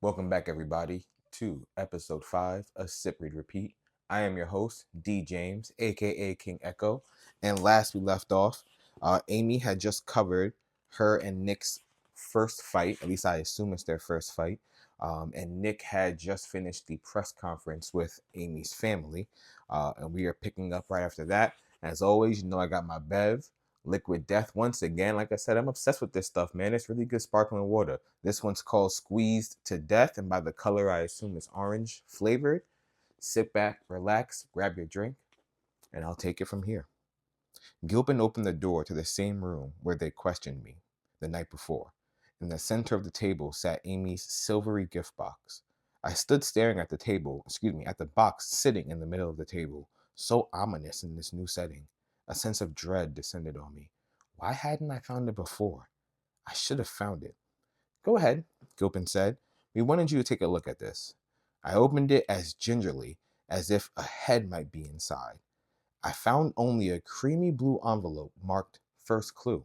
Welcome back, everybody, to episode 5 of Sip Read Repeat. I am your host, D. James, aka King Echo. And last we left off, Amy had just covered her and Nick's first fight. At least I assume it's their first fight. And Nick had just finished the press conference with Amy's family. And we are picking up right after that. As always, I got my Bev. Liquid Death once again. Like I said, I'm obsessed with this stuff, man. It's really good sparkling water. This one's called Squeezed to Death, and by the color, I assume it's orange flavored. Sit back, relax, grab your drink, and I'll take it from here. Gilpin opened the door to the same room where they questioned me the night before. In the center of the table sat Amy's silvery gift box. I stood staring at at the box sitting in the middle of the table, so ominous in this new setting. A sense of dread descended on me. Why hadn't I found it before? I should have found it. Go ahead, Gilpin said. We wanted you to take a look at this. I opened it as gingerly as if a head might be inside. I found only a creamy blue envelope marked First Clue.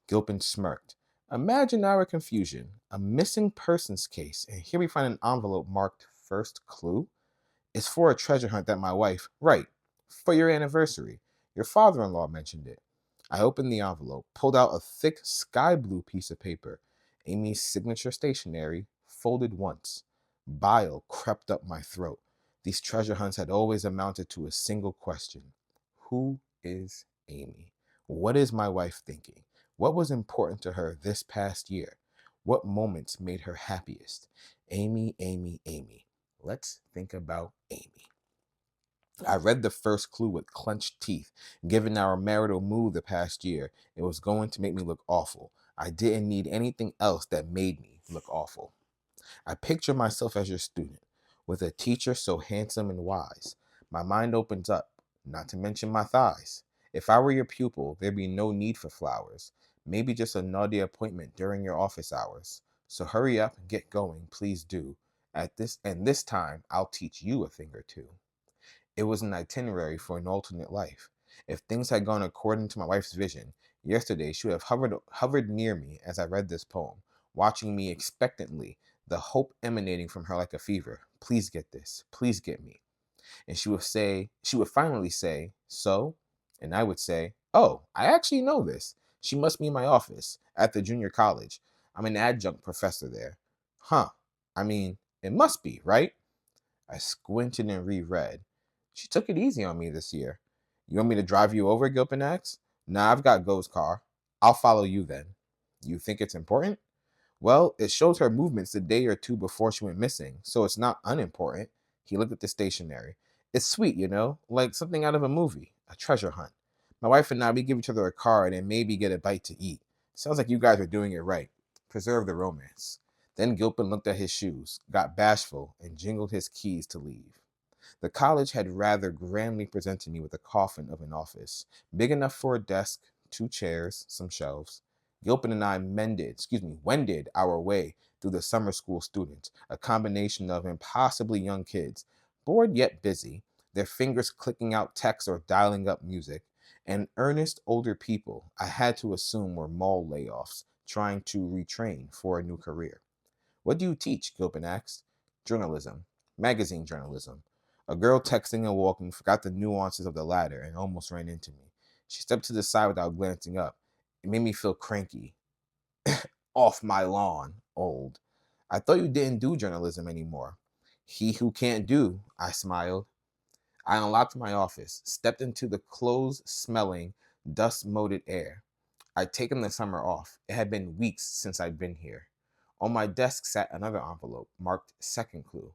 Gilpin smirked. Imagine our confusion. A missing persons case, and here we find an envelope marked First Clue? It's for a treasure hunt that my wife, right, for your anniversary. Your father-in-law mentioned it. I opened the envelope, pulled out a thick sky blue piece of paper, Amy's signature stationery, folded once. Bile crept up my throat. These treasure hunts had always amounted to a single question. Who is Amy? What is my wife thinking? What was important to her this past year? What moments made her happiest? Amy, Amy, Amy. Let's think about Amy. I read the first clue with clenched teeth. Given our marital mood the past year, it was going to make me look awful. I didn't need anything else that made me look awful. I picture myself as your student, with a teacher so handsome and wise. My mind opens up, not to mention my thighs. If I were your pupil, there'd be no need for flowers. Maybe just a naughty appointment during your office hours. So hurry up and get going, please do. This time, I'll teach you a thing or two. It was an itinerary for an alternate life. If things had gone according to my wife's vision, yesterday she would have hovered near me as I read this poem, watching me expectantly, the hope emanating from her like a fever. Please get this. Please get me. And she would finally say, so? And I would say, oh, I actually know this. She must be in my office at the junior college. I'm an adjunct professor there. Huh. I mean, it must be, right? I squinted and reread. She took it easy on me this year. You want me to drive you over, Gilpin asked. Nah, I've got Go's car. I'll follow you then. You think it's important? Well, it shows her movements the day or two before she went missing, so it's not unimportant. He looked at the stationery. It's sweet, like something out of a movie, a treasure hunt. My wife and I, we give each other a card and maybe get a bite to eat. Sounds like you guys are doing it right. Preserve the romance. Then Gilpin looked at his shoes, got bashful, and jingled his keys to leave. The college had rather grandly presented me with a coffin of an office, big enough for a desk, two chairs, some shelves. Gilpin and I wended our way through the summer school students, a combination of impossibly young kids, bored yet busy, their fingers clicking out text or dialing up music, and earnest older people I had to assume were mall layoffs, trying to retrain for a new career. What do you teach? Gilpin asked. Journalism. Magazine journalism. A girl texting and walking forgot the nuances of the latter and almost ran into me. She stepped to the side without glancing up. It made me feel cranky. Off my lawn, old. I thought you didn't do journalism anymore. He who can't do, I smiled. I unlocked my office, stepped into the clothes smelling, dust moated air. I'd taken the summer off. It had been weeks since I'd been here. On my desk sat another envelope marked Second Clue.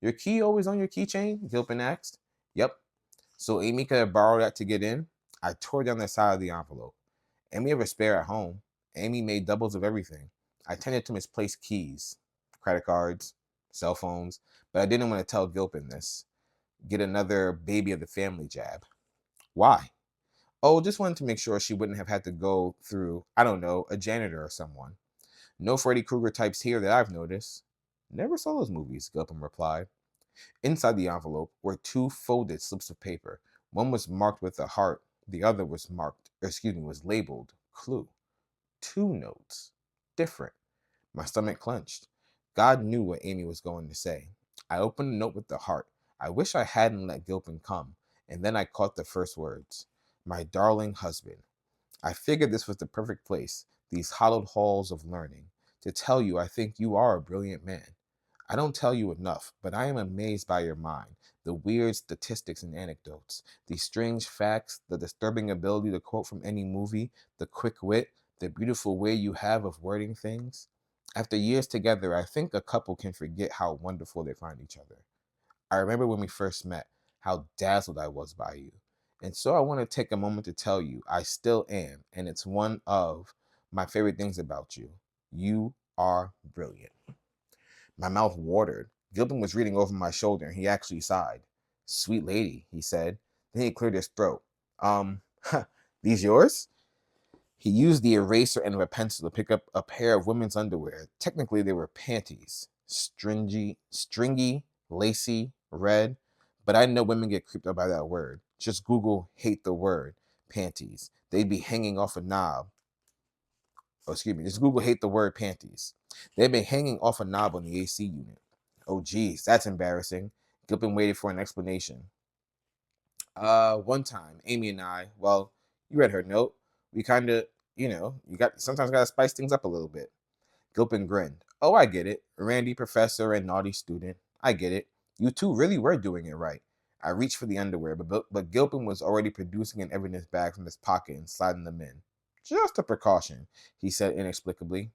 Your key always on your keychain? Gilpin asked. Yep. So Amy could have borrowed that to get in? I tore down the side of the envelope. Amy have a spare at home. Amy made doubles of everything. I tended to misplace keys, credit cards, cell phones, but I didn't want to tell Gilpin this. Get another baby of the family jab. Why? Oh, just wanted to make sure she wouldn't have had to go through, I don't know, a janitor or someone. No Freddy Krueger types here that I've noticed. Never saw those movies, Gilpin replied. Inside the envelope were two folded slips of paper. One was marked with a heart, the other was labeled Clue. Two notes. Different. My stomach clenched. God knew what Amy was going to say. I opened the note with the heart. I wish I hadn't let Gilpin come. And then I caught the first words. My darling husband. I figured this was the perfect place, these hallowed halls of learning, to tell you I think you are a brilliant man. I don't tell you enough, but I am amazed by your mind, the weird statistics and anecdotes, the strange facts, the disturbing ability to quote from any movie, the quick wit, the beautiful way you have of wording things. After years together, I think a couple can forget how wonderful they find each other. I remember when we first met, how dazzled I was by you. And so I want to take a moment to tell you I still am, and it's one of my favorite things about you. You are brilliant. My mouth watered. Gilpin was reading over my shoulder, and he actually sighed. Sweet lady, he said. Then he cleared his throat. These yours? He used the eraser end of a pencil to pick up a pair of women's underwear. Technically, they were panties. Stringy, lacy, red. But I know women get creeped out by that word. Just Google hate the word panties. They'd be hanging off a knob. Oh, excuse me. Just Google hate the word panties. They'd be hanging off a knob on the AC unit. Oh, geez, that's embarrassing. Gilpin waited for an explanation. One time, Amy and I, well, you read her note. We kind of, you got sometimes got to spice things up a little bit. Gilpin grinned. Oh, I get it. Randy, professor, and naughty student. I get it. You two really were doing it right. I reached for the underwear, but Gilpin was already producing an evidence bag from his pocket and sliding them in. Just a precaution, he said inexplicably.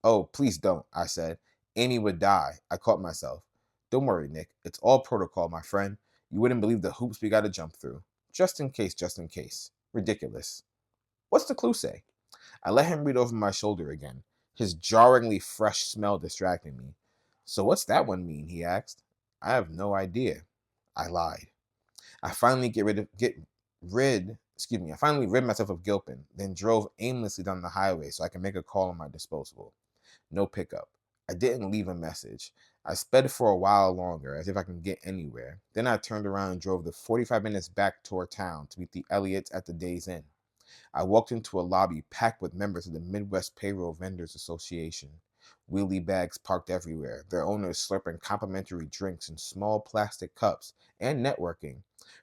Oh, please don't, I said. Amy would die. I caught myself. Don't worry, Nick. It's all protocol, my friend. You wouldn't believe the hoops we gotta jump through. Just in case, just in case. Ridiculous. What's the clue say? I let him read over my shoulder again. His jarringly fresh smell distracted me. So what's that one mean? He asked. I have no idea. I lied. I finally I finally rid myself of Gilpin, then drove aimlessly down the highway so I could make a call on my disposable. No pickup. I didn't leave a message. I sped for a while longer, as if I can get anywhere. Then I turned around and drove the 45 minutes back toward town to meet the Elliots at the Days Inn. I walked into a lobby packed with members of the Midwest Payroll Vendors Association. Wheelie bags parked everywhere, their owners slurping complimentary drinks in small plastic cups, and networking.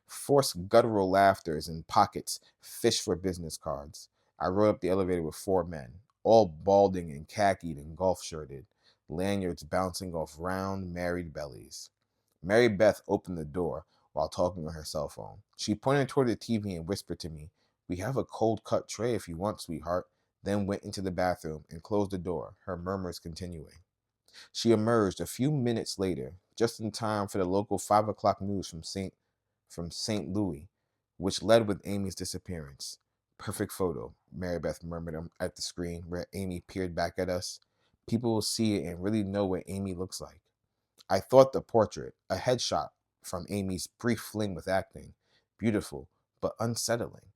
Forced guttural laughters in pockets, fish for business cards. I rode up the elevator with four men, all balding and khaki and golf shirted, lanyards bouncing off round, married bellies. Mary Beth opened the door while talking on her cell phone. She pointed toward the TV and whispered to me, We have a cold cut tray if you want, sweetheart, then went into the bathroom and closed the door, her murmurs continuing. She emerged a few minutes later, just in time for the local 5 o'clock news from St. Louis, which led with Amy's disappearance. Perfect photo, Mary Beth murmured at the screen where Amy peered back at us. People will see it and really know what Amy looks like. I thought the portrait, a headshot from Amy's brief fling with acting, beautiful but unsettling.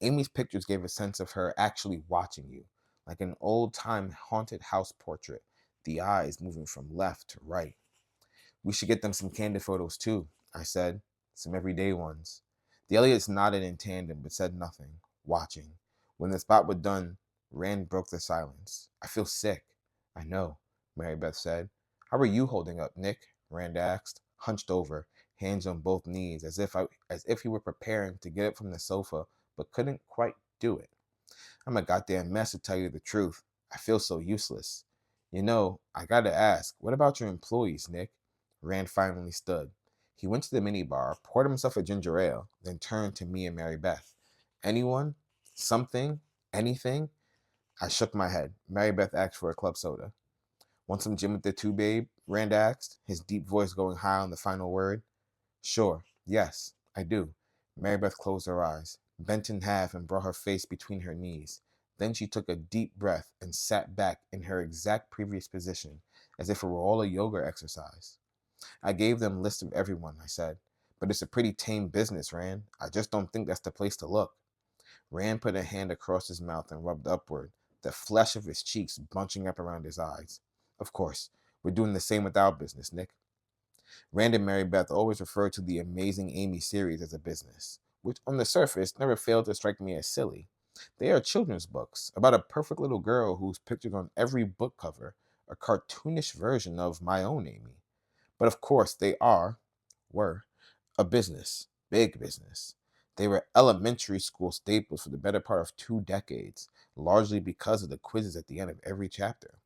Amy's pictures gave a sense of her actually watching you, like an old time haunted house portrait, the eyes moving from left to right. We should get them some candid photos too, I said, some everyday ones. The Elliots nodded in tandem but said nothing, watching. When the spot was done, Rand broke the silence. I feel sick. I know, Mary Beth said. How are you holding up, Nick? Rand asked, hunched over, hands on both knees, as if he were preparing to get up from the sofa, but couldn't quite do it. I'm a goddamn mess to tell you the truth. I feel so useless. I gotta ask, what about your employees, Nick? Rand finally stood. He went to the minibar, poured himself a ginger ale, then turned to me and Mary Beth. Anyone? Something? Anything? I shook my head. Mary Beth asked for a club soda. Want some gin with the two, babe? Rand asked, his deep voice going high on the final word. Sure. Yes, I do. Mary Beth closed her eyes, bent in half, and brought her face between her knees. Then she took a deep breath and sat back in her exact previous position, as if it were all a yoga exercise. I gave them a list of everyone, I said. But it's a pretty tame business, Rand. I just don't think that's the place to look. Rand put a hand across his mouth and rubbed upward, the flesh of his cheeks bunching up around his eyes. Of course, we're doing the same with our business, Nick. Rand and Mary Beth always referred to the Amazing Amy series as a business, which on the surface never failed to strike me as silly. They are children's books about a perfect little girl who's pictured on every book cover, a cartoonish version of my own Amy. But of course, were, a business, big business. They were elementary school staples for the better part of 2 decades, largely because of the quizzes at the end of every chapter.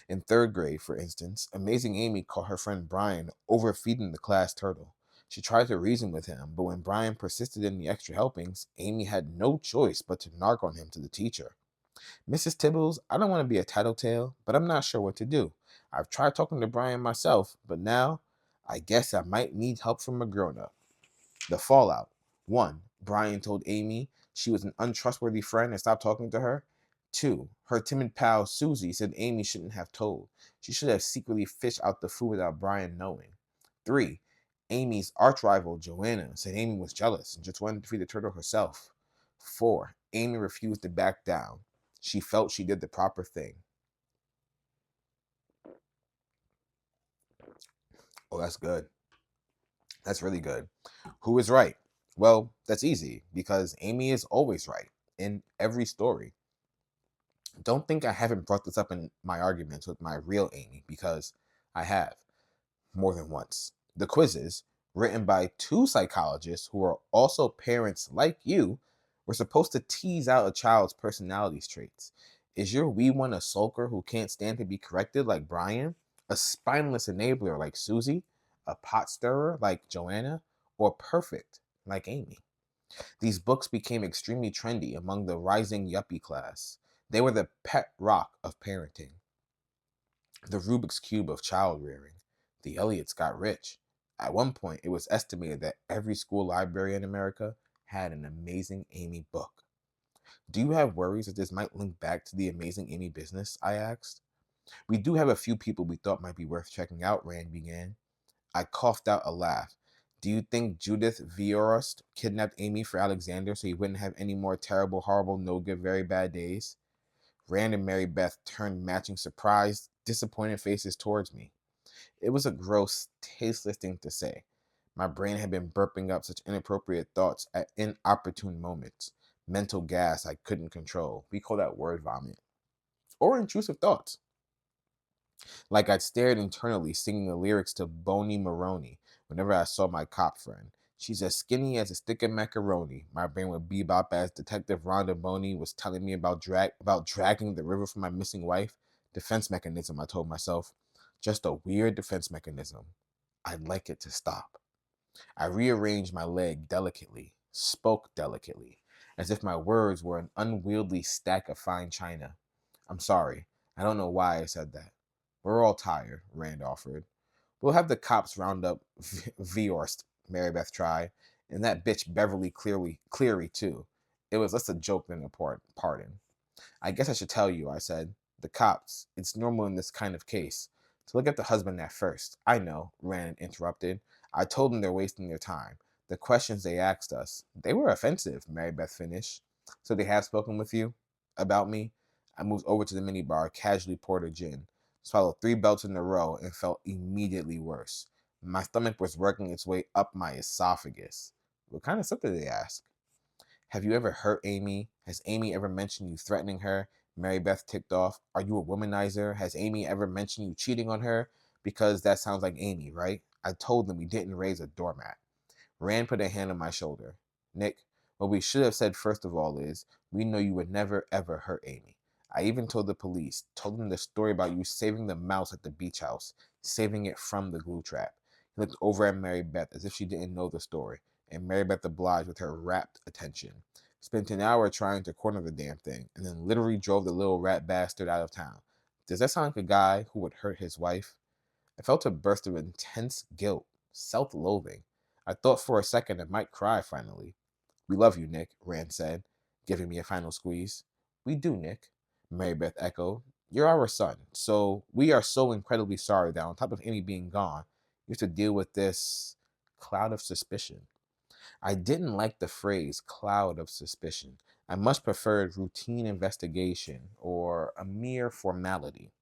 In third grade, for instance, Amazing Amy caught her friend Brian overfeeding the class turtle. She tried to reason with him, but when Brian persisted in the extra helpings, Amy had no choice but to narc on him to the teacher. Mrs. Tibbles, I don't want to be a tattletale, but I'm not sure what to do. I've tried talking to Brian myself, but now I guess I might need help from a grown up. The fallout. 1. Brian told Amy she was an untrustworthy friend and stopped talking to her. 2. Her timid pal Susie said Amy shouldn't have told. She should have secretly fished out the food without Brian knowing. 3. Amy's arch rival Joanna said Amy was jealous and just wanted to feed the turtle herself. 4. Amy refused to back down. She felt she did the proper thing. Oh, that's good. That's really good. Who is right? Well, that's easy because Amy is always right in every story. Don't think I haven't brought this up in my arguments with my real Amy, because I have more than once. The quizzes, written by 2 psychologists who are also parents like you, were supposed to tease out a child's personality traits. Is your wee one a sulker who can't stand to be corrected like Brian? A spineless enabler like Susie? A pot stirrer like Joanna? Or perfect like Amy? These books became extremely trendy among the rising yuppie class. They were the pet rock of parenting, the Rubik's Cube of child rearing. The Elliots got rich. At one point, it was estimated that every school library in America had an Amazing Amy book. Do you have worries that this might link back to the Amazing Amy business? I asked. We do have a few people we thought might be worth checking out, Rand began. I coughed out a laugh. Do you think Judith Viorst kidnapped Amy for Alexander so he wouldn't have any more terrible, horrible, no good, very bad days? Rand and Mary Beth turned matching surprised, disappointed faces towards me. It was a gross, tasteless thing to say. My brain had been burping up such inappropriate thoughts at inopportune moments. Mental gas I couldn't control. We call that word vomit. Or intrusive thoughts. Like I'd stared internally, singing the lyrics to Boney Maroney whenever I saw my cop friend. She's as skinny as a stick of macaroni. My brain would bebop as Detective Rhonda Boney was telling me about dragging the river for my missing wife. Defense mechanism, I told myself. Just a weird defense mechanism. I'd like it to stop. I rearranged my leg delicately, spoke delicately, as if my words were an unwieldy stack of fine china. I'm sorry. I don't know why I said that. We're all tired, Rand offered. We'll have the cops round up Viorst, Marybeth tried, and that bitch Beverly Cleary, too. It was less a joke than a pardon. I guess I should tell you, I said. The cops. It's normal in this kind of case to look at the husband at first. I know, Rand interrupted. I told them they're wasting their time. The questions they asked us, they were offensive, Marybeth finished. So they have spoken with you? About me? I moved over to the minibar, casually poured a gin, swallowed 3 belts in a row, and felt immediately worse. My stomach was working its way up my esophagus. What kind of stuff did they ask? Have you ever hurt Amy? Has Amy ever mentioned you threatening her? Mary Beth ticked off. Are you a womanizer? Has Amy ever mentioned you cheating on her? Because that sounds like Amy, right? I told them we didn't raise a doormat. Rand put a hand on my shoulder. Nick, what we should have said first of all is, we know you would never ever hurt Amy. I even told the police, told them the story about you saving the mouse at the beach house, saving it from the glue trap. He looked over at Mary Beth as if she didn't know the story, and Mary Beth obliged with her rapt attention. Spent an hour trying to corner the damn thing, and then literally drove the little rat bastard out of town. Does that sound like a guy who would hurt his wife? I felt a burst of intense guilt, self-loathing. I thought for a second I might cry finally. We love you, Nick, Rand said, giving me a final squeeze. We do, Nick, Mary Beth echoed. You're our son, so we are so incredibly sorry that on top of Amy being gone, you have to deal with this cloud of suspicion. I didn't like the phrase cloud of suspicion. I much preferred routine investigation or a mere formality.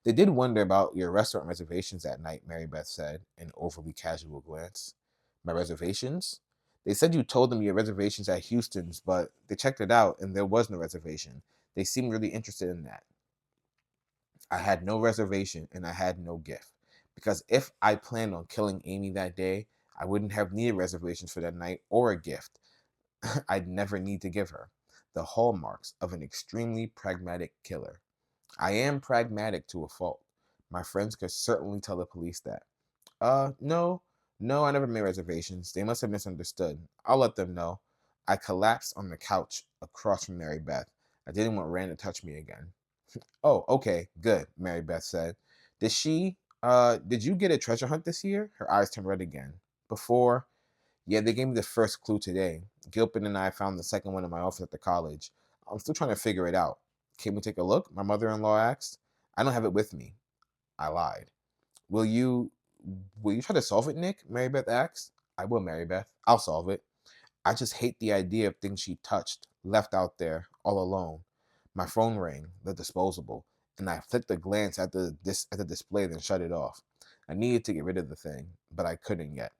They did wonder about your restaurant reservations that night, Mary Beth said, an overly casual glance. My reservations? They said you told them your reservations at Houston's, but they checked it out and there was no reservation. They seemed really interested in that. I had no reservation and I had no gift. Because if I planned on killing Amy that day, I wouldn't have needed reservations for that night or a gift I'd never need to give her. The hallmarks of an extremely pragmatic killer. I am pragmatic to a fault. My friends could certainly tell the police that. No, no, I never made reservations. They must have misunderstood. I'll let them know. I collapsed on the couch across from Mary Beth. I didn't want Rand to touch me again. Oh, okay, good, Mary Beth said. Did you get a treasure hunt this year? Her eyes turned red again. Before, yeah, they gave me the first clue today. Gilpin and I found the second one in my office at the college. I'm still trying to figure it out. Can we take a look? My mother-in-law asked. I don't have it with me. I lied. Will you will you try to solve it, Nick? Mary Beth asked. I will, Mary Beth. I'll solve it. I just hate the idea of things she touched, left out there, all alone. My phone rang, the disposable, and I flicked a glance at the display, then shut it off. I needed to get rid of the thing, but I couldn't yet.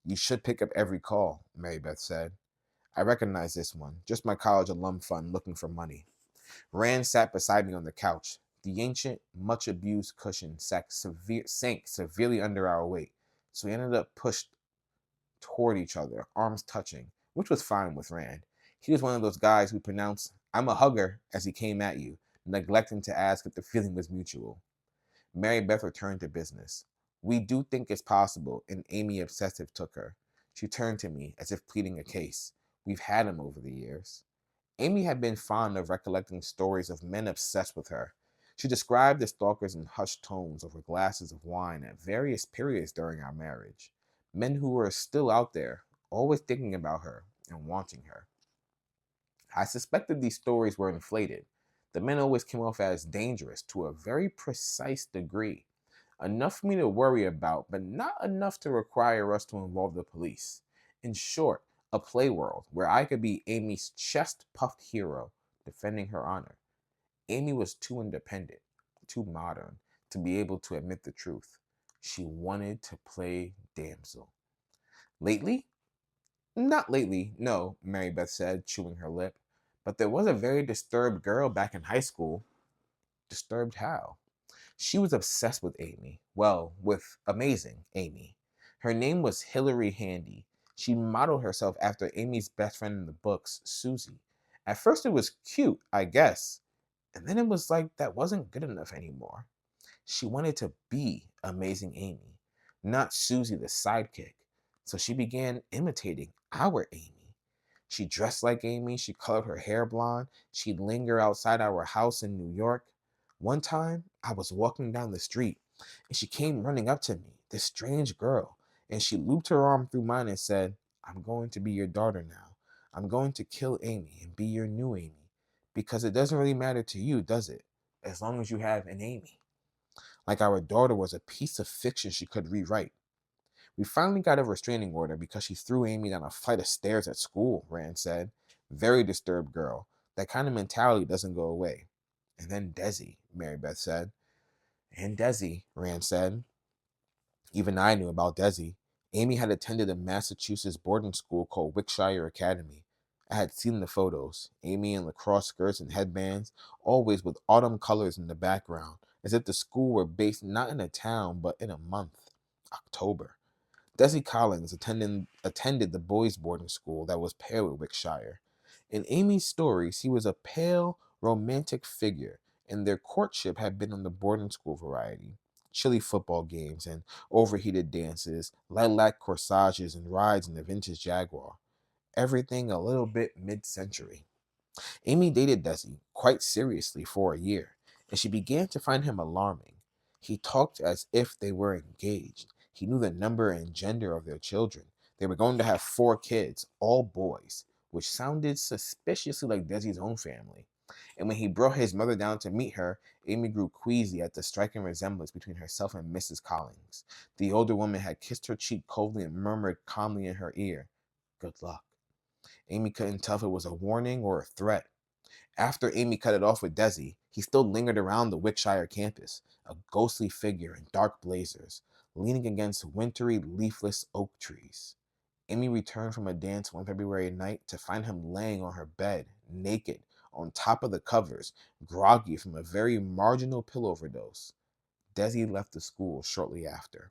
You should pick up every call, Mary Beth said. I recognize this one, just my college alum fund looking for money. Rand sat beside me on the couch. The ancient, much abused cushion sank severely under our weight, so we ended up pushed toward each other, arms touching, which was fine with Rand. He was one of those guys who pronounced, I'm a hugger, as he came at you, neglecting to ask if the feeling was mutual. Mary Beth returned to business. We do think it's possible, and Amy Obsessive took her. She turned to me, as if pleading a case. We've had him over the years. Amy had been fond of recollecting stories of men obsessed with her. She described the stalkers in hushed tones over glasses of wine at various periods during our marriage. Men who were still out there, always thinking about her and wanting her. I suspected these stories were inflated. The men always came off as dangerous to a very precise degree. Enough for me to worry about, but not enough to require us to involve the police. In short, a play world where I could be Amy's chest puffed hero defending her honor. Amy was too independent, too modern to be able to admit the truth. She wanted to play damsel. Lately? Not lately, no, Mary Beth said, chewing her lip. But there was a very disturbed girl back in high school. Disturbed how? She was obsessed with Amy. Well, with amazing Amy. Her name was Hilary Handy. She modeled herself after Amy's best friend in the books, Susie. At first, it was cute, I guess. And then it was like that wasn't good enough anymore. She wanted to be amazing Amy, not Susie the sidekick. So she began imitating our Amy. She dressed like Amy, she colored her hair blonde, she'd linger outside our house in New York. One time, I was walking down the street and she came running up to me, this strange girl, and she looped her arm through mine and said, I'm going to be your daughter now. I'm going to kill Amy and be your new Amy. Because it doesn't really matter to you, does it? As long as you have an Amy. Like our daughter was a piece of fiction she could rewrite. We finally got a restraining order because she threw Amy down a flight of stairs at school, Rand said. Very disturbed girl. That kind of mentality doesn't go away. And then Desi, Mary Beth said. And Desi, Rand said. Even I knew about Desi. Amy had attended a Massachusetts boarding school called Wickshire Academy. I had seen the photos. Amy in lacrosse skirts and headbands, always with autumn colors in the background, as if the school were based not in a town, but in a month. October. Desi Collins attended the boys' boarding school that was paired with Wickshire. In Amy's stories, he was a pale, romantic figure, and their courtship had been on the boarding school variety. Chilly football games and overheated dances, lilac corsages and rides in the vintage Jaguar. Everything a little bit mid-century. Amy dated Desi quite seriously for a year, and she began to find him alarming. He talked as if they were engaged. He knew the number and gender of their children. They were going to have 4 kids, all boys, which sounded suspiciously like Desi's own family. And when he brought his mother down to meet her, Amy grew queasy at the striking resemblance between herself and Mrs. Collins. The older woman had kissed her cheek coldly and murmured calmly in her ear, Good luck. Amy couldn't tell if it was a warning or a threat. After Amy cut it off with Desi, he still lingered around the Wickshire campus, a ghostly figure in dark blazers, leaning against wintry, leafless oak trees. Amy returned from a dance one February night to find him laying on her bed, naked, on top of the covers, groggy from a very marginal pill overdose. Desi left the school shortly after,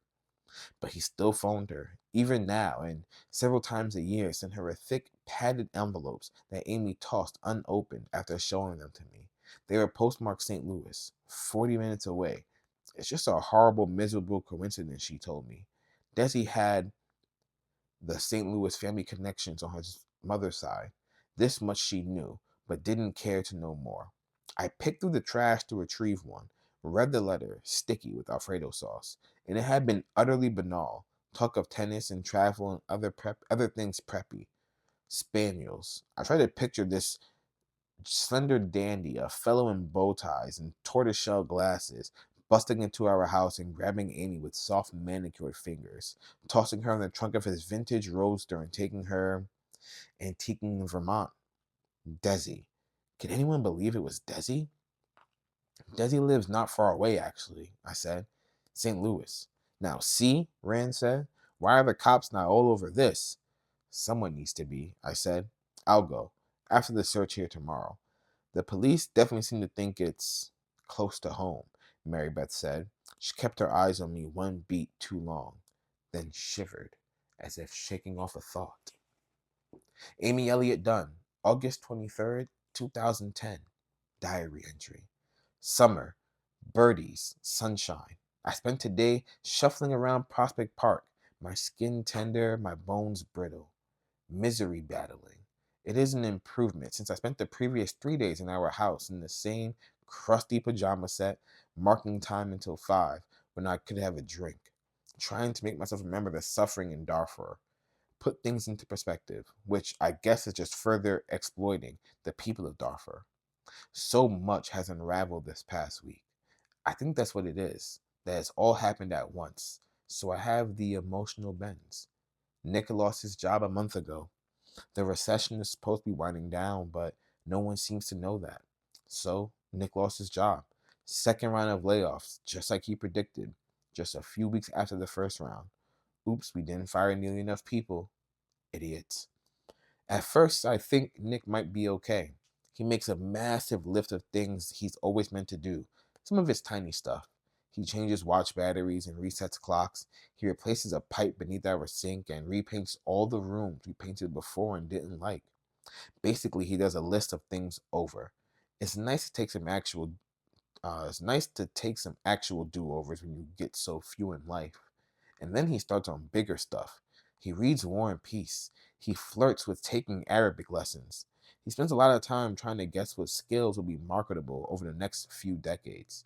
but he still phoned her, even now, and several times a year sent her a thick, padded envelopes that Amy tossed unopened after showing them to me. They were postmarked St. Louis, 40 minutes away. It's just a horrible, miserable coincidence, she told me. Desi had the St. Louis family connections on his mother's side. This much she knew, but didn't care to know more. I picked through the trash to retrieve one, read the letter, sticky with Alfredo sauce, and it had been utterly banal. Talk of tennis and travel and other things preppy. Spaniels. I tried to picture this slender dandy, a fellow in bow ties and tortoiseshell glasses, busting into our house and grabbing Amy with soft manicured fingers, tossing her in the trunk of his vintage roadster and taking her antiquing in Vermont. Desi. Could anyone believe it was Desi? Desi lives not far away, actually, I said. St. Louis. Now, see, Rand said, why are the cops not all over this? Someone needs to be, I said. I'll go. After the search here tomorrow. The police definitely seem to think it's close to home, Mary Beth said. She kept her eyes on me one beat too long, then shivered, as if shaking off a thought. Amy Elliott Dunn, August 23rd, 2010. Diary entry. Summer, birdies, sunshine. I spent today shuffling around Prospect Park, my skin tender, my bones brittle. Misery battling. It is an improvement since I spent the previous 3 days in our house in the same crusty pajama set, marking time until 5 when I could have a drink, trying to make myself remember the suffering in Darfur, put things into perspective, which I guess is just further exploiting the people of Darfur. So much has unraveled this past week. I think that's what it is, that it's all happened at once, so I have the emotional bends. Nick lost his job a month ago. The recession is supposed to be winding down, but no one seems to know that. So, Nick lost his job. Second round of layoffs, just like he predicted, just a few weeks after the first round. Oops, we didn't fire nearly enough people. Idiots. At first, I think Nick might be okay. He makes a massive list of things he's always meant to do, some of his tiny stuff. He changes watch batteries and resets clocks. He replaces a pipe beneath our sink and repaints all the rooms we painted before and didn't like. Basically, he does a list of things over. It's nice to take some actual do-overs when you get so few in life. And then he starts on bigger stuff. He reads War and Peace. He flirts with taking Arabic lessons. He spends a lot of time trying to guess what skills will be marketable over the next few decades.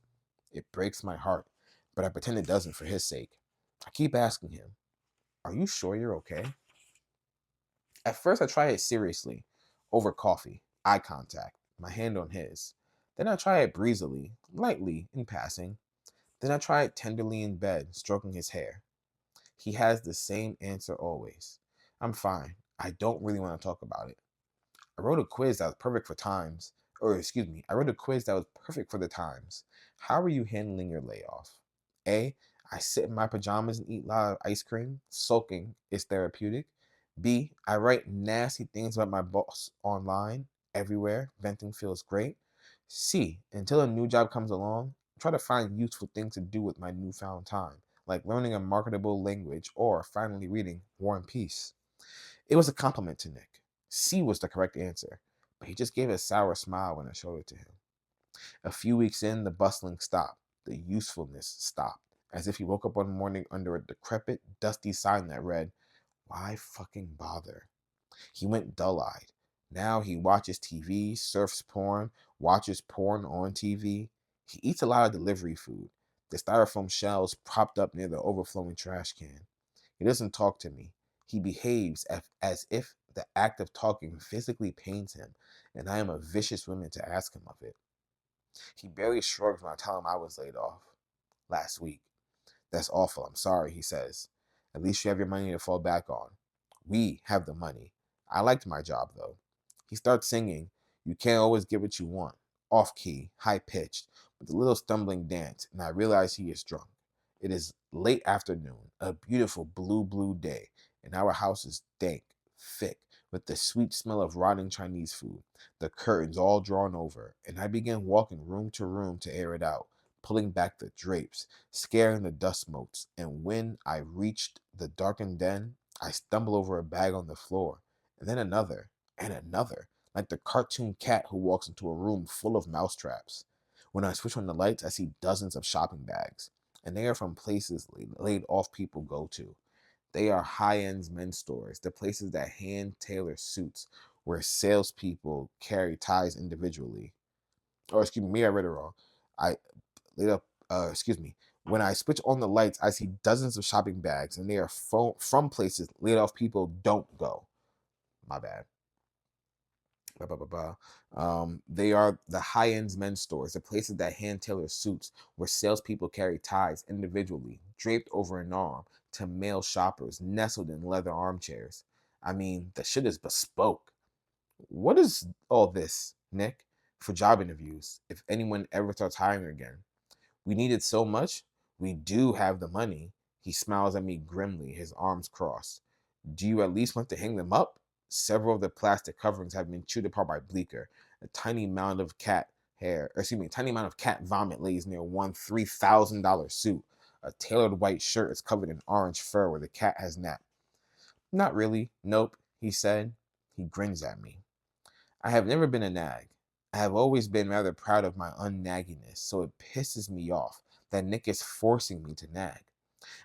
It breaks my heart, but I pretend it doesn't for his sake. I keep asking him, are you sure you're okay? At first, I try it seriously, over coffee, eye contact, my hand on his. Then I try it breezily, lightly, in passing. Then I try it tenderly in bed, stroking his hair. He has the same answer always. I'm fine. I don't really want to talk about it. I wrote a quiz that was perfect for times. Or, excuse me, I wrote a quiz that was perfect for the times. How are you handling your layoff? A. I sit in my pajamas and eat a lot of ice cream. Sulking is therapeutic. B. I write nasty things about my boss online, everywhere. Venting feels great. C. Until a new job comes along, try to find useful things to do with my newfound time, like learning a marketable language or finally reading War and Peace. It was a compliment to Nick. C was the correct answer, but he just gave a sour smile when I showed it to him. A few weeks in, the bustling stopped. The usefulness stopped, as if he woke up one morning under a decrepit, dusty sign that read, why fucking bother? He went dull eyed. Now he watches TV, surfs porn, watches porn on TV. He eats a lot of delivery food, the styrofoam shells propped up near the overflowing trash can. He doesn't talk to me. He behaves as if the act of talking physically pains him, and I am a vicious woman to ask him of it. He barely shrugs when I tell him I was laid off last week. That's awful. I'm sorry, he says. At least you have your money to fall back on. We have the money. I liked my job, though. He starts singing, You Can't Always Get What You Want, off key, high pitched, with a little stumbling dance, and I realize he is drunk. It is late afternoon, a beautiful blue day, and our house is dank, thick, with the sweet smell of rotting Chinese food, the curtains all drawn over, and I began walking room to room to air it out, pulling back the drapes, scaring the dust motes, and when I reached the darkened den, I stumbled over a bag on the floor, and then another, and another, like the cartoon cat who walks into a room full of mousetraps. When I switch on the lights, I see dozens of shopping bags, and they are from places laid off people go to. They are high-end men's stores, the places that hand tailor suits, where salespeople carry ties individually. Or excuse me, maybe I read it wrong. I laid up. Excuse me. When I switch on the lights, I see dozens of shopping bags, and they are from places laid off people don't go. My bad. Blah, blah, blah, blah. They are the high-end men's stores, the places that hand tailor suits, where salespeople carry ties individually, draped over an arm, to male shoppers nestled in leather armchairs. I mean, the shit is bespoke. What is all this, Nick? For job interviews, if anyone ever starts hiring again. We need it so much. We do have the money. He smiles at me grimly, his arms crossed. Do you at least want to hang them up? Several of the plastic coverings have been chewed apart by Bleecker. A tiny mound of cat hair, or excuse me, a tiny amount of cat vomit lays near one $3,000 suit. A tailored white shirt is covered in orange fur where the cat has napped. Not really. Nope, he said. He grins at me. I have never been a nag. I have always been rather proud of my unnagginess, so it pisses me off that Nick is forcing me to nag.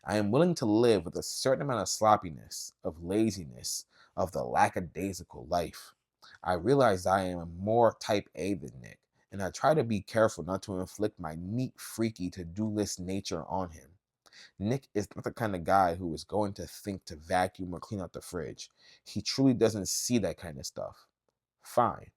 I am willing to live with a certain amount of sloppiness, of laziness, of the lackadaisical life. I realize I am more type A than Nick, and I try to be careful not to inflict my neat, freaky to-do list nature on him. Nick is not the kind of guy who is going to think to vacuum or clean out the fridge. He truly doesn't see that kind of stuff. Fine.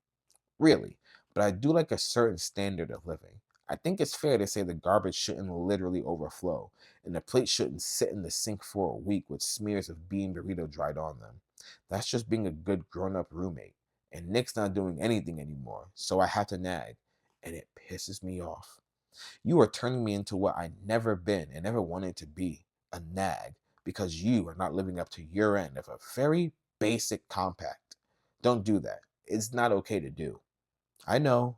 Really, but I do like a certain standard of living. I think it's fair to say the garbage shouldn't literally overflow, and the plate shouldn't sit in the sink for a week with smears of bean burrito dried on them. That's just being a good grown up roommate. And Nick's not doing anything anymore, so I have to nag, and it pisses me off. You are turning me into what I never been and never wanted to be, a nag, because you are not living up to your end of a very basic compact. Don't do that. It's not okay to do. I know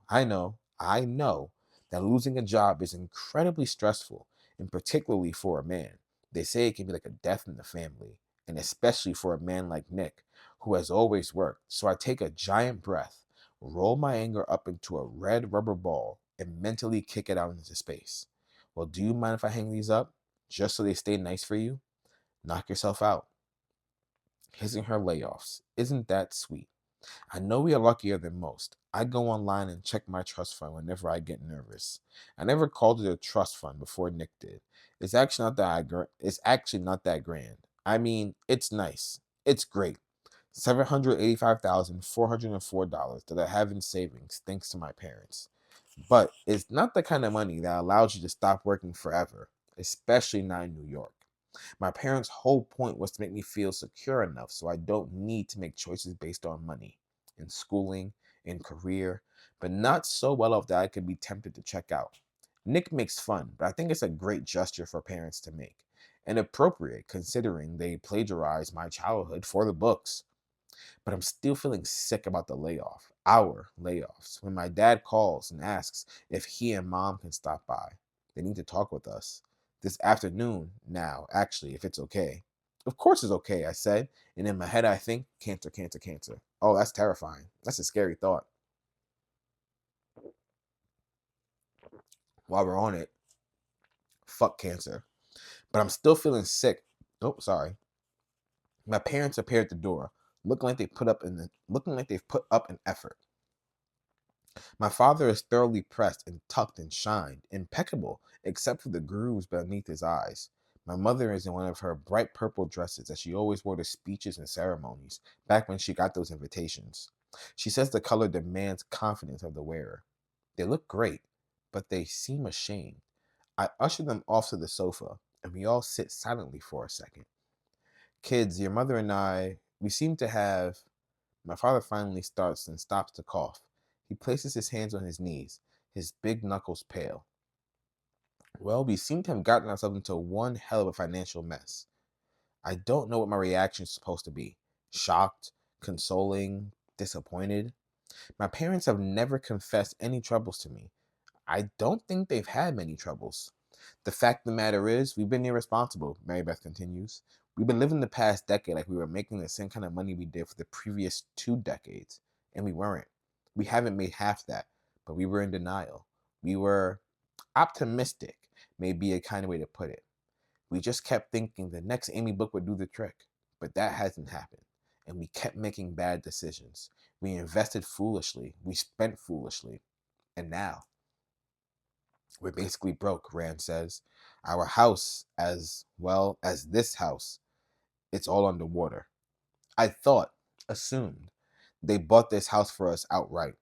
that losing a job is incredibly stressful, and particularly for a man. They say it can be like a death in the family, and especially for a man like Nick, who has always worked. So I take a giant breath, roll my anger up into a red rubber ball, and mentally kick it out into space. Well, do you mind if I hang these up? Just so they stay nice for you? Knock yourself out. Kissing her layoffs. Isn't that sweet? I know we are luckier than most. I go online and check my trust fund whenever I get nervous. I never called it a trust fund before Nick did. It's actually not that grand. I mean, it's nice. It's great. $785,404 that I have in savings thanks to my parents. But it's not the kind of money that allows you to stop working forever, especially not in New York. My parents' whole point was to make me feel secure enough so I don't need to make choices based on money, in schooling, in career, but not so well off that I could be tempted to check out. Nick makes fun, but I think it's a great gesture for parents to make, and appropriate considering they plagiarized my childhood for the books. But I'm still feeling sick about our layoffs, when my dad calls and asks if he and mom can stop by. They need to talk with us. This afternoon, now, actually, if it's okay. Of course it's okay, I said, and in my head I think, cancer, cancer, cancer. Oh, that's terrifying. That's a scary thought. While we're on it, fuck cancer. But I'm still feeling sick. Oh, sorry. My parents appear at the door, looking like they've put up an effort. My father is thoroughly pressed and tucked and shined, impeccable, except for the grooves beneath his eyes. My mother is in one of her bright purple dresses that she always wore to speeches and ceremonies, back when she got those invitations. She says the color demands confidence of the wearer. They look great, but they seem ashamed. I usher them off to the sofa, and we all sit silently for a second. Kids, your mother and I, we seem to have. My father finally starts and stops to cough. He places his hands on his knees, his big knuckles pale. Well, we seem to have gotten ourselves into one hell of a financial mess. I don't know what my reaction is supposed to be. Shocked, consoling, disappointed. My parents have never confessed any troubles to me. I don't think they've had many troubles. The fact of the matter is, we've been irresponsible, Mary Beth continues. We've been living the past decade like we were making the same kind of money we did for the previous 2 decades, and we weren't. We haven't made half that, but we were in denial. We were optimistic, may be a kind of way to put it. We just kept thinking the next Amy book would do the trick, but that hasn't happened. And we kept making bad decisions. We invested foolishly. We spent foolishly. And now we're basically broke, Rand says. Our house, as well as this house, it's all underwater. I thought, assumed, they bought this house for us outright.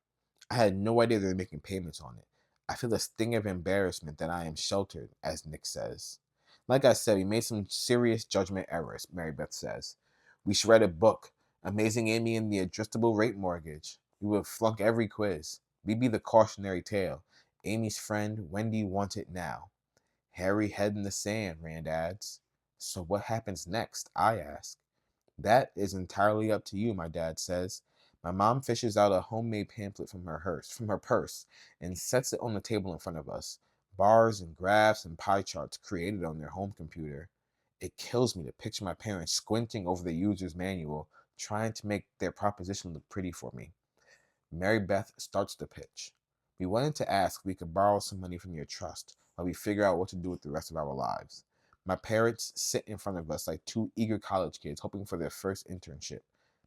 I had no idea they were making payments on it. I feel a sting of embarrassment that I am sheltered, as Nick says. Like I said, we made some serious judgment errors, Mary Beth says. We should write a book, Amazing Amy and the Adjustable Rate Mortgage. We would flunk every quiz. We'd be the cautionary tale. Amy's friend, Wendy, wants it now. Hairy head in the sand, Rand adds. So what happens next? I ask. That is entirely up to you, my dad says. My mom fishes out a homemade pamphlet from her purse, and sets it on the table in front of us. Bars and graphs and pie charts created on their home computer. It kills me to picture my parents squinting over the user's manual, trying to make their proposition look pretty for me. Mary Beth starts the pitch. We wanted to ask if we could borrow some money from your trust while we figure out what to do with the rest of our lives. My parents sit in front of us like two eager college kids hoping for their first internship.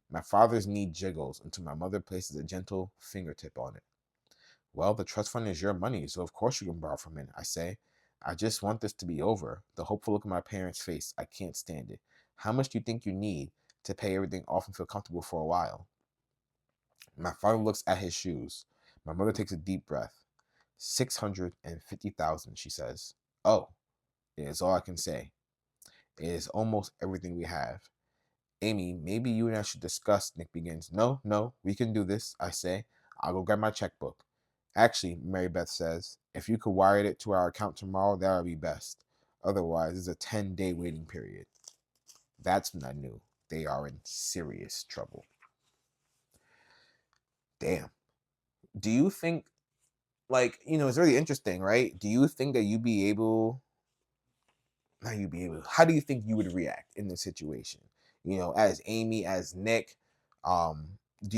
My father's knee jiggles until my mother places a gentle fingertip on it. Well, the trust fund is your money, so of course you can borrow from it, I say. I just want this to be over. The hopeful look on my parents' face, I can't stand it. How much do you think you need to pay everything off and feel comfortable for a while? My father looks at his shoes. My mother takes a deep breath. 650,000, she says. Oh, it is all I can say. It is almost everything we have. Amy, maybe you and I should discuss, Nick begins. No, we can do this, I say. I'll go grab my checkbook. Actually, Mary Beth says, if you could wire it to our account tomorrow, that would be best. Otherwise, there's a 10-day waiting period. That's when I knew they are in serious trouble. Damn. Do you think, it's really interesting, right? Do you think that how do you think you would react in this situation? As Amy, as Nick, um, do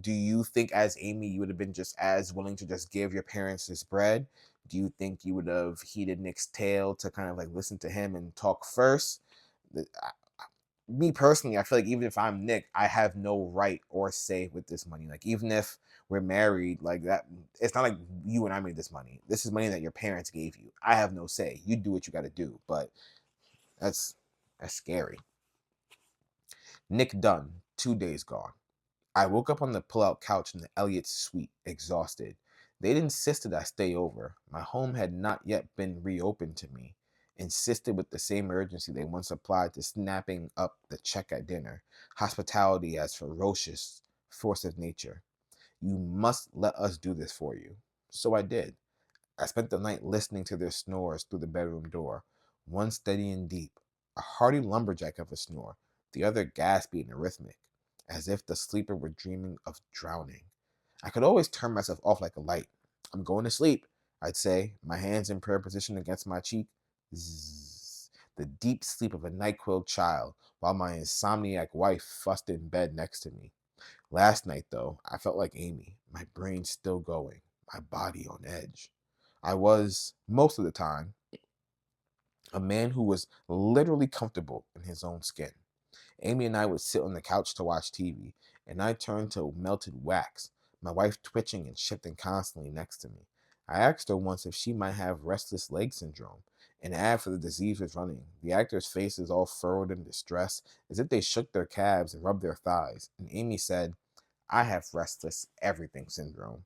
you think as Amy you would have been just as willing to just give your parents this bread? Do you think you would have heeded Nick's tail to kind of like listen to him and talk first? Me personally, I feel like even if I'm Nick, I have no right or say with this money. Like even if we're married, like that, it's not like you and I made this money. This is money that your parents gave you. I have no say. You do what you got to do. But that's that's scary. Nick Dunn, 2 days gone. I woke up on the pull-out couch in the Elliott's suite, exhausted. They'd insisted I stay over. My home had not yet been reopened to me. Insisted with the same urgency they once applied to snapping up the check at dinner. Hospitality as ferocious force of nature. You must let us do this for you. So I did. I spent the night listening to their snores through the bedroom door, one steady and deep, a hearty lumberjack of a snore, the other gaspy and rhythmic, as if the sleeper were dreaming of drowning. I could always turn myself off like a light. I'm going to sleep, I'd say, my hands in prayer position against my cheek. Zzz, the deep sleep of a night-quilled child, while my insomniac wife fussed in bed next to me. Last night, though, I felt like Amy, my brain still going, my body on edge. I was, most of the time, a man who was literally comfortable in his own skin. Amy and I would sit on the couch to watch TV, and I turned to melted wax, my wife twitching and shifting constantly next to me. I asked her once if she might have restless leg syndrome, an ad for the disease was running, the actors' faces all furrowed in distress, as if they shook their calves and rubbed their thighs, and Amy said, I have restless everything syndrome.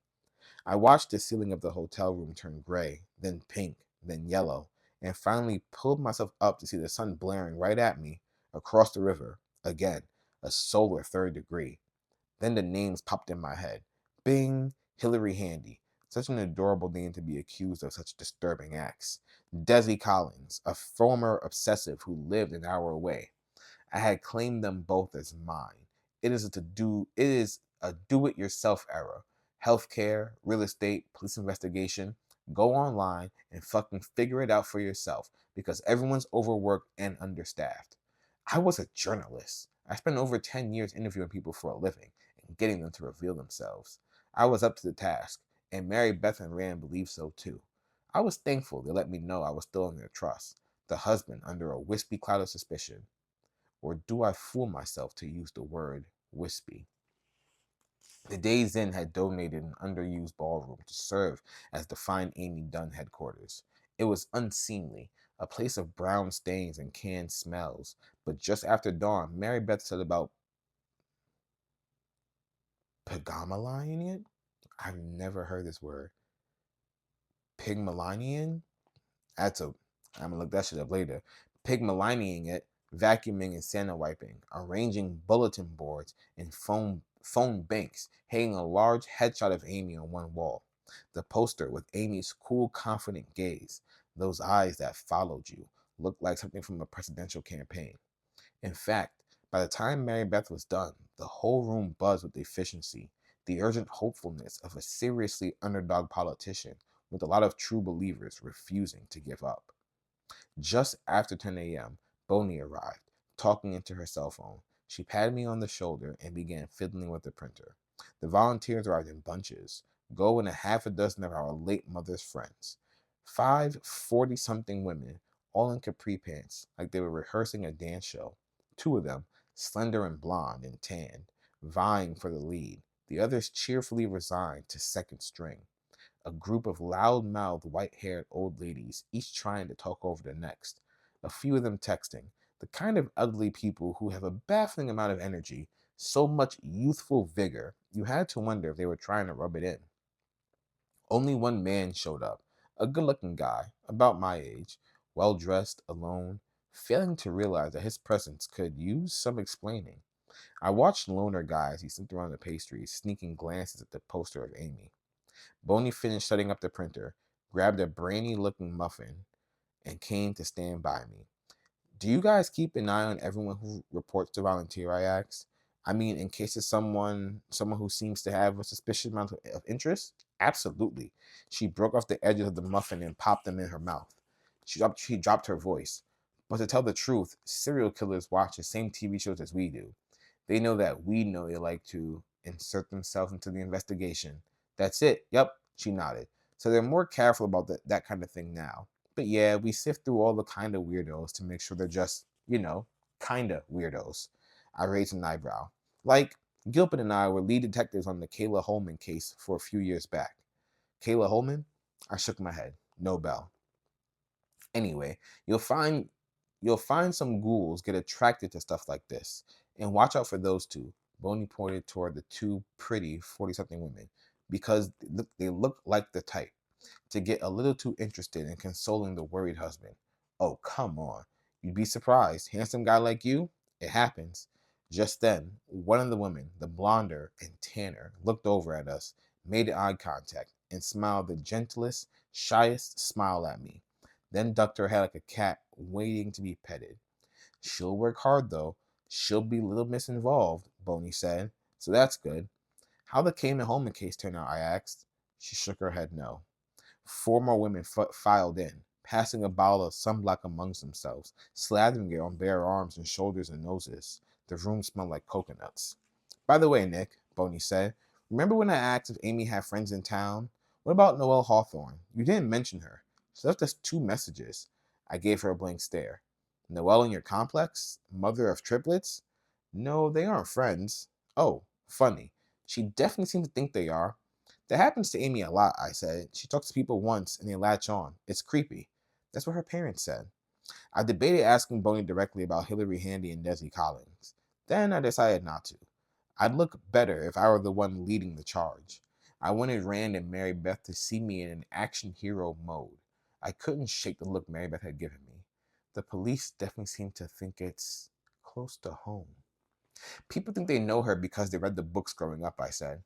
I watched the ceiling of the hotel room turn gray, then pink, then yellow, and finally pulled myself up to see the sun blaring right at me across the river. Again, a solar third degree. Then the names popped in my head. Bing, Hillary Handy. Such an adorable name to be accused of such disturbing acts. Desi Collins, a former obsessive who lived an hour away. I had claimed them both as mine. It is a do-it-yourself era. Healthcare, real estate, police investigation. Go online and fucking figure it out for yourself because everyone's overworked and understaffed. I was a journalist. I spent over 10 years interviewing people for a living and getting them to reveal themselves. I was up to the task, and Mary Beth and Rand believed so too. I was thankful they let me know I was still in their trust, the husband under a wispy cloud of suspicion. Or do I fool myself to use the word wispy? The Days Inn had donated an underused ballroom to serve as the Fine Amy Dunn headquarters. It was unseemly, a place of brown stains and canned smells, but just after dawn, Mary Beth said about Pygmalion it? I've never heard this word. Pygmalion? That's a. I'm gonna look that shit up later. Pygmalioning it, vacuuming and Santa wiping, arranging bulletin boards and phone banks, hanging a large headshot of Amy on one wall. The poster with Amy's cool, confident gaze, those eyes that followed you, looked like something from a presidential campaign. In fact, by the time Mary Beth was done, the whole room buzzed with efficiency, the urgent hopefulness of a seriously underdog politician, with a lot of true believers refusing to give up. Just after 10 a.m., Boney arrived, talking into her cell phone. She patted me on the shoulder and began fiddling with the printer. The volunteers arrived in bunches, Go and a half a dozen of our late mother's friends. 5 40-something women, all in capri pants, like they were rehearsing a dance show. Two of them, slender and blonde and tanned, vying for the lead. The others cheerfully resigned to second string. A group of loud-mouthed, white-haired old ladies, each trying to talk over the next. A few of them texting. The kind of ugly people who have a baffling amount of energy, so much youthful vigor, you had to wonder if they were trying to rub it in. Only one man showed up, a good-looking guy, about my age, well-dressed, alone, failing to realize that his presence could use some explaining. I watched loner guy as he slipped around the pastries, sneaking glances at the poster of Amy. Boney finished setting up the printer, grabbed a brainy-looking muffin, and came to stand by me. Do you guys keep an eye on everyone who reports to volunteer? I asked. I mean, in case of someone who seems to have a suspicious amount of interest? Absolutely. She broke off the edges of the muffin and popped them in her mouth. She dropped her voice. But to tell the truth, serial killers watch the same TV shows as we do. They know that we know they like to insert themselves into the investigation. That's it. Yep, she nodded. So they're more careful about that kind of thing now. But yeah, we sift through all the kind of weirdos to make sure they're just, kind of weirdos. I raised an eyebrow. Like, Gilpin and I were lead detectives on the Kayla Holman case for a few years back. Kayla Holman? I shook my head. No bell. Anyway, you'll find some ghouls get attracted to stuff like this. And watch out for those two. Boney pointed toward the two pretty 40-something women because they look like the type to get a little too interested in consoling the worried husband. Oh, come on. You'd be surprised. Handsome guy like you? It happens. Just then, one of the women, the blonder and tanner, looked over at us, made eye contact, and smiled the gentlest, shyest smile at me. Then ducked her head like a cat waiting to be petted. She'll work hard, though. She'll be little miss involved, Boney said. So that's good. How the Cayman Holman case turn out? I asked. She shook her head no. 4 more women filed in, passing a bottle of sunblock amongst themselves, slathering it on bare arms and shoulders and noses. The room smelled like coconuts. By the way, Nick, Boney said, remember when I asked if Amy had friends in town? What about Noelle Hawthorne? You didn't mention her. She left us 2 messages. I gave her a blank stare. Noelle in your complex? Mother of triplets? No, they aren't friends. Oh, funny. She definitely seems to think they are. That happens to Amy a lot, I said. She talks to people once and they latch on. It's creepy. That's what her parents said. I debated asking Boney directly about Hillary Handy and Desi Collins. Then I decided not to. I'd look better if I were the one leading the charge. I wanted Rand and Mary Beth to see me in an action hero mode. I couldn't shake the look Mary Beth had given me. The police definitely seem to think it's close to home. People think they know her because they read the books growing up, I said.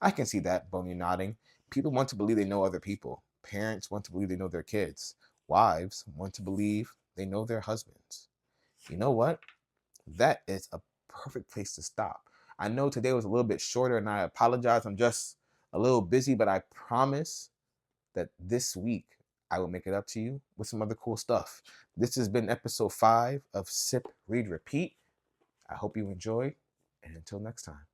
I can see that, Boney nodding. People want to believe they know other people. Parents want to believe they know their kids. Wives want to believe they know their husbands. You know what? That is a perfect place to stop. I know today was a little bit shorter, and I apologize. I'm just a little busy, but I promise that this week I will make it up to you with some other cool stuff. This has been episode 5 of Sip, Read, Repeat. I hope you enjoyed, and until next time.